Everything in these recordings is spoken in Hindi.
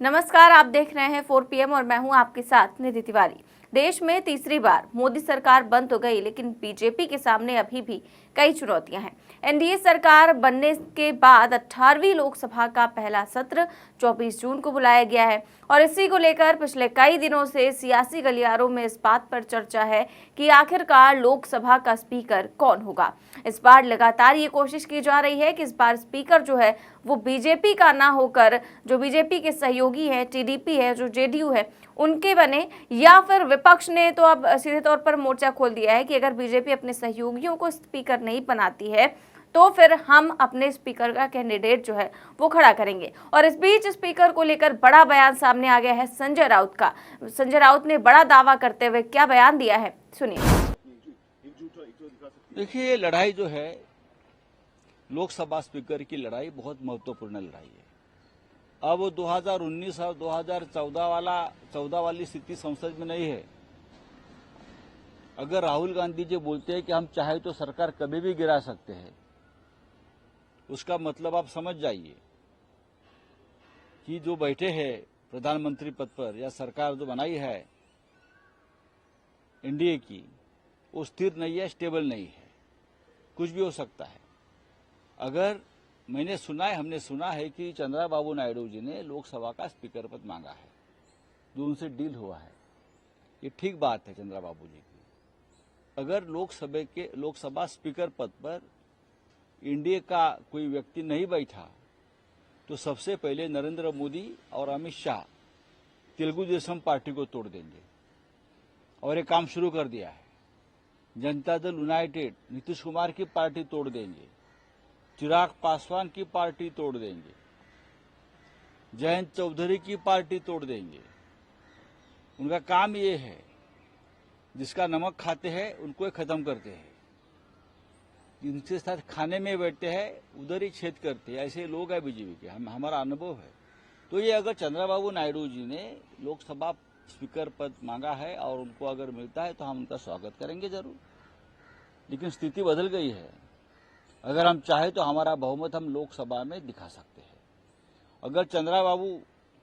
नमस्कार, आप देख रहे हैं 4 PM और मैं हूं आपके साथ निधि तिवारी। देश में तीसरी बार मोदी सरकार बन तो गई, लेकिन बीजेपी के सामने अभी भी कई चुनौतियां हैं। एनडीए सरकार बनने के बाद 18वीं लोकसभा का पहला सत्र 24 जून को बुलाया गया है और इसी को लेकर पिछले कई दिनों से सियासी गलियारों में इस बात पर चर्चा है कि आखिरकार लोकसभा का स्पीकर कौन होगा। इस बार लगातार ये कोशिश की जा रही है कि इस बार स्पीकर जो है वो बीजेपी का ना होकर जो बीजेपी के सहयोगी हैं, टीडीपी है, जो जेडीयू है, उनके बने, या फिर विपक्ष ने तो अब सीधे तौर पर मोर्चा खोल दिया है कि अगर बीजेपी अपने सहयोगियों को स्पीकर नहीं बनाती है तो फिर हम अपने स्पीकर का कैंडिडेट जो है वो खड़ा करेंगे। और इस बीच स्पीकर को लेकर बड़ा बयान सामने आ गया है संजय राउत का। संजय राउत ने बड़ा दावा करते हुए क्या बयान दिया है, सुनिए। देखिए, ये लड़ाई जो है लोकसभा स्पीकर की लड़ाई बहुत महत्वपूर्ण लड़ाई है। अब 2019 और 2014 वाली स्थिति संसद में नहीं है। अगर राहुल गांधी जी बोलते हैं कि हम चाहे तो सरकार कभी भी गिरा सकते हैं, उसका मतलब आप समझ जाइए कि जो बैठे हैं प्रधानमंत्री पद पर या सरकार जो बनाई है एनडीए की, वो स्थिर नहीं है, स्टेबल नहीं है, कुछ भी हो सकता है। अगर हमने सुना है कि चंद्रबाबू नायडू जी ने लोकसभा का स्पीकर पद मांगा है, जो उनसे डील हुआ है, ये ठीक बात है चंद्रबाबू जी की। अगर लोकसभा स्पीकर पद पर एनडीए का कोई व्यक्ति नहीं बैठा तो सबसे पहले नरेंद्र मोदी और अमित शाह तेलुगु देशम पार्टी को तोड़ देंगे और ये काम शुरू कर दिया है। जनता दल यूनाइटेड नीतीश कुमार की पार्टी तोड़ देंगे, चिराग पासवान की पार्टी तोड़ देंगे, जयंत चौधरी की पार्टी तोड़ देंगे। उनका काम ये है, जिसका नमक खाते हैं उनको खत्म करते हैं, जिनके साथ खाने में बैठते हैं उधर ही छेद करते हैं। ऐसे लोग हैं बीजेपी के, हमारा अनुभव है। तो ये अगर चंद्रबाबू नायडू जी ने लोकसभा स्पीकर पद मांगा है और उनको अगर मिलता है तो हम उनका स्वागत करेंगे जरूर। लेकिन स्थिति बदल गई है। अगर हम चाहे तो हमारा बहुमत हम लोकसभा में दिखा सकते हैं। अगर चंद्रबाबू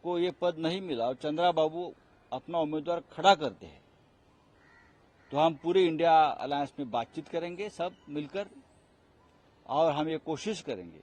को ये पद नहीं मिला और चंद्रबाबू अपना उम्मीदवार खड़ा करते हैं तो हम पूरे इंडिया अलायंस में बातचीत करेंगे सब मिलकर, और हम ये कोशिश करेंगे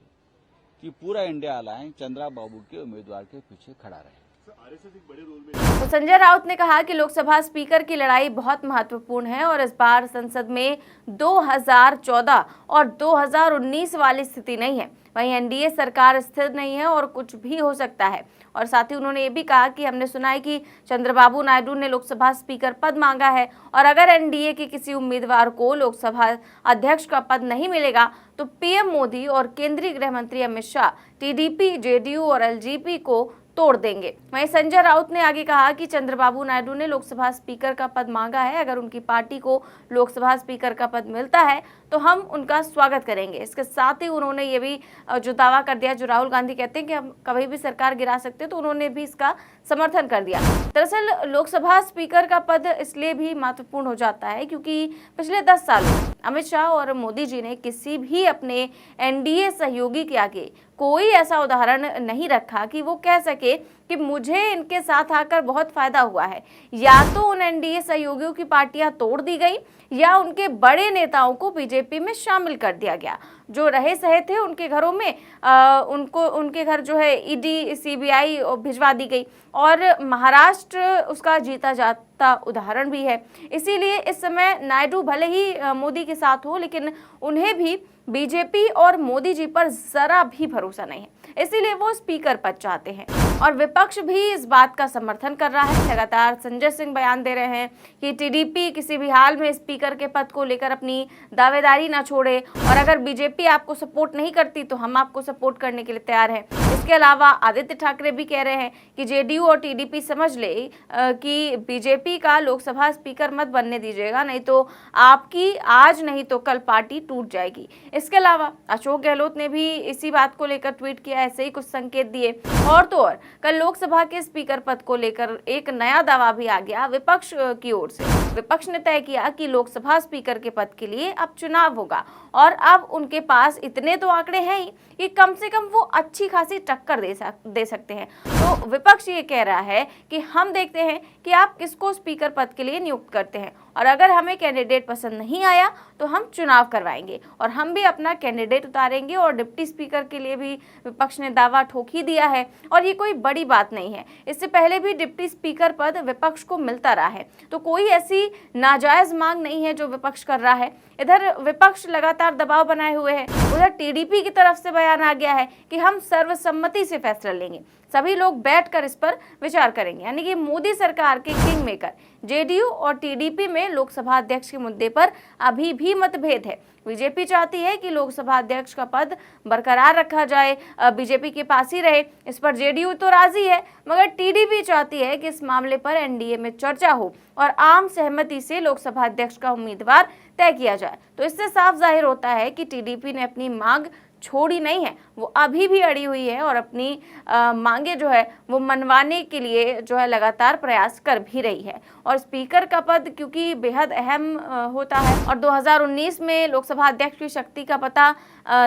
कि पूरा इंडिया अलायंस चंद्रबाबू के उम्मीदवार के पीछे खड़ा रहे। तो संजय राउत ने कहा कि लोकसभा स्पीकर की लड़ाई बहुत महत्वपूर्ण है और इस बार संसद में 2014 और 2019 वाली स्थिति नहीं है। वहीं एनडीए सरकार स्थिर नहीं है और कुछ भी हो सकता है। और साथ ही उन्होंने ये भी कहा कि हमने सुना है कि चंद्रबाबू नायडू ने लोकसभा स्पीकर पद मांगा है और अगर एनडीए के किसी उम्मीदवार को लोकसभा अध्यक्ष का पद नहीं मिलेगा तो पीएम मोदी और केंद्रीय गृह मंत्री अमित शाह टीडीपी, जेडीयू और एलजेपी को तोड़ देंगे। वहीं संजय राउत ने आगे कहा कि चंद्रबाबू नायडू ने लोकसभा स्पीकर का पद मांगा है। अगर उनकी पार्टी को लोकसभा स्पीकर का पद मिलता है तो हम उनका स्वागत करेंगे। इसके साथ ही उन्होंने ये भी जो दावा कर दिया, जो राहुल गांधी कहते हैं कि हम कभी भी सरकार गिरा सकते हैं, तो उन्होंने भी इसका समर्थन कर दिया। दरअसल लोकसभा स्पीकर का पद इसलिए भी महत्वपूर्ण हो जाता है क्योंकि पिछले 10 सालों में अमित शाह और मोदी जी ने किसी भी अपने एनडीए सहयोगी के आगे कोई ऐसा उदाहरण नहीं रखा कि वो कह सके कि मुझे इनके साथ आकर बहुत फायदा हुआ है। या तो उन एनडीए सहयोगियों की पार्टियां तोड़ दी गई या उनके बड़े नेताओं को बीजेपी में शामिल कर दिया गया। जो रहे सहे थे उनके घरों में उनके घर जो है ईडी, सीबीआई भिजवा दी गई और महाराष्ट्र उसका जीता जाता उदाहरण भी है। इसीलिए इस समय नायडू भले ही मोदी के साथ हो, लेकिन उन्हें भी बीजेपी और मोदी जी पर जरा भी भरोसा नहीं है, इसीलिए वो स्पीकर पद चाहते हैं। और विपक्ष भी इस बात का समर्थन कर रहा है। लगातार संजय सिंह बयान दे रहे हैं कि टीडीपी किसी भी हाल में स्पीकर के पद को लेकर अपनी दावेदारी ना छोड़े और अगर बीजेपी आपको सपोर्ट नहीं करती तो हम आपको सपोर्ट करने के लिए तैयार हैं। इसके अलावा आदित्य ठाकरे भी कह रहे हैं कि जेडीयू और टीडीपी समझ ले कि बीजेपी का लोकसभा स्पीकर मत बनने दीजिएगा, नहीं तो आपकी आज नहीं तो कल पार्टी टूट जाएगी। इसके अलावा अशोक गहलोत ने भी इसी बात को लेकर ट्वीट किया, ऐसे ही कुछ संकेत दिए। और तो और कल लोकसभा के स्पीकर पद को लेकर एक नया दावा भी आ गया विपक्ष की ओर से। विपक्ष ने तय किया कि लोकसभा स्पीकर के पद के लिए अब चुनाव होगा और अब उनके पास इतने तो आंकड़े हैं ही कि कम से कम वो अच्छी खासी टक्कर दे सकते हैं। तो विपक्ष ये कह रहा है कि हम देखते हैं कि आप किसको स्पीकर पद के लिए नियुक्त करते हैं, और अगर हमें कैंडिडेट पसंद नहीं आया तो हम चुनाव करवाएंगे और हम भी अपना कैंडिडेट उतारेंगे। और डिप्टी स्पीकर के लिए भी विपक्ष ने दावा ठोक ही दिया है, और ये कोई बड़ी बात नहीं है। इससे पहले भी डिप्टी स्पीकर पद विपक्ष को मिलता रहा है, तो कोई ऐसी नाजायज मांग नहीं है जो विपक्ष कर रहा है। इधर विपक्ष लगातार दबाव बनाए हुए है, उधर टीडीपी की तरफ से बयान आ गया है कि हम सर्वसम्मति से फैसला लेंगे, सभी लोग बैठकर इस पर विचार करेंगे। यानी कि मोदी सरकार के किंग मेकर जेडीयू और टीडीपी में लोकसभा अध्यक्ष के मुद्दे पर अभी भी मतभेद है। बीजेपी चाहती है कि लोकसभा अध्यक्ष का पद बरकरार रखा जाए, बीजेपी के पास ही रहे। इस पर जेडीयू तो राजी है, मगर टीडीपी चाहती है कि इस मामले पर एनडीए में चर्चा हो और आम सहमति से लोकसभा अध्यक्ष का उम्मीदवार तय किया जाए। तो इससे साफ जाहिर होता है कि टीडीपी ने अपनी मांग छोड़ी नहीं है, वो अभी भी अड़ी हुई है और अपनी मांगे जो है वो मनवाने के लिए जो है लगातार प्रयास कर भी रही है। और स्पीकर का पद क्योंकि बेहद अहम होता है, और 2019 में लोकसभा अध्यक्ष की शक्ति का पता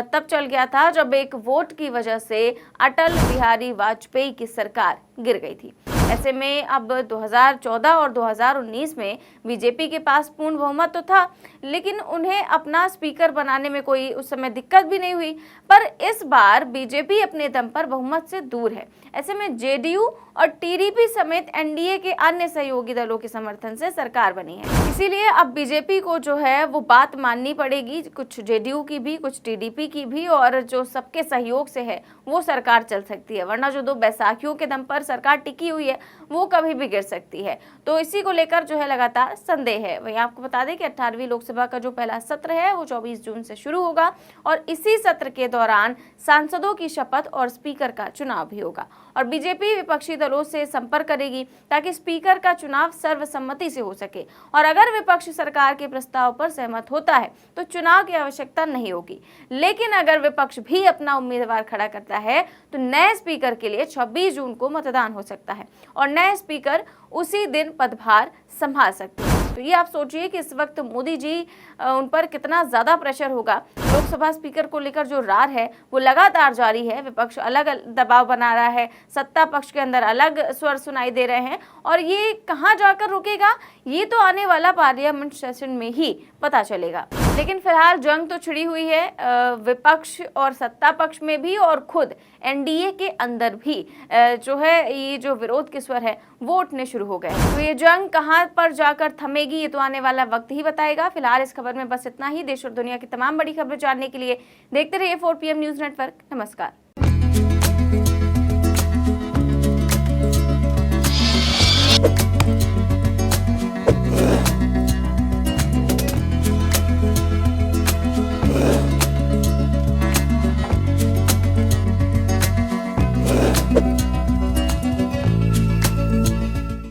तब चल गया था जब एक वोट की वजह से अटल बिहारी वाजपेयी की सरकार गिर गई थी। ऐसे में अब 2014 और 2019 में बीजेपी के पास पूर्ण बहुमत तो था, लेकिन उन्हें अपना स्पीकर बनाने में कोई उस समय दिक्कत भी नहीं हुई। पर इस बार बीजेपी अपने दम पर बहुमत से दूर है। ऐसे में जेडीयू और टीडीपी समेत एनडीए के अन्य सहयोगी दलों के समर्थन से सरकार बनी है। इसीलिए अब बीजेपी को जो है वो बात माननी पड़ेगी, कुछ जेडीयू की भी, कुछ टीडीपी की भी, और जो सबके सहयोग से है वो सरकार चल सकती है। वरना जो 2 बैसाखियों के दम पर सरकार टिकी हुई है वो कभी भी गिर सकती है। तो इसी को लेकर जो है लगातार संदेह है। वहीं आपको बता दें कि 18वीं लोकसभा का जो पहला सत्र है वो 24 जून से शुरू होगा, और इसी सत्र के दौरान सांसदों की शपथ और स्पीकर का चुनाव भी होगा। और बीजेपी विपक्षी दलों से संपर्क करेगी ताकि स्पीकर का चुनाव सर्वसम्मति से हो सके। और अगर विपक्ष सरकार के प्रस्ताव पर सहमत होता है तो चुनाव की आवश्यकता नहीं होगी। लेकिन अगर विपक्ष भी अपना उम्मीदवार खड़ा करता है तो नए स्पीकर के लिए 26 जून को मतदान हो सकता है और नए स्पीकर उसी दिन पदभार संभाल सकते हैं। तो ये आप सोचिए कि इस वक्त मोदी जी उन पर कितना ज्यादा प्रेशर होगा। लोकसभा स्पीकर को लेकर जो रार है वो लगातार जारी है। विपक्ष अलग दबाव बना रहा है, सत्ता पक्ष के अंदर अलग स्वर सुनाई दे रहे हैं, और ये कहां जाकर रुकेगा ये तो आने वाला पार्लियामेंट सेशन में ही पता चलेगा। लेकिन फिलहाल जंग तो छिड़ी हुई है विपक्ष और सत्ता पक्ष में भी, और खुद एनडीए के अंदर भी जो है ये जो विरोध के स्वर है वो उठने शुरू हो गए। तो ये जंग कहां पर जाकर थमेगी ये तो आने वाला वक्त ही बताएगा। फिलहाल इस खबर में बस इतना ही। देश और दुनिया की तमाम बड़ी खबरें जानने के लिए देखते रहिए 4 PM न्यूज नेटवर्क। नमस्कार।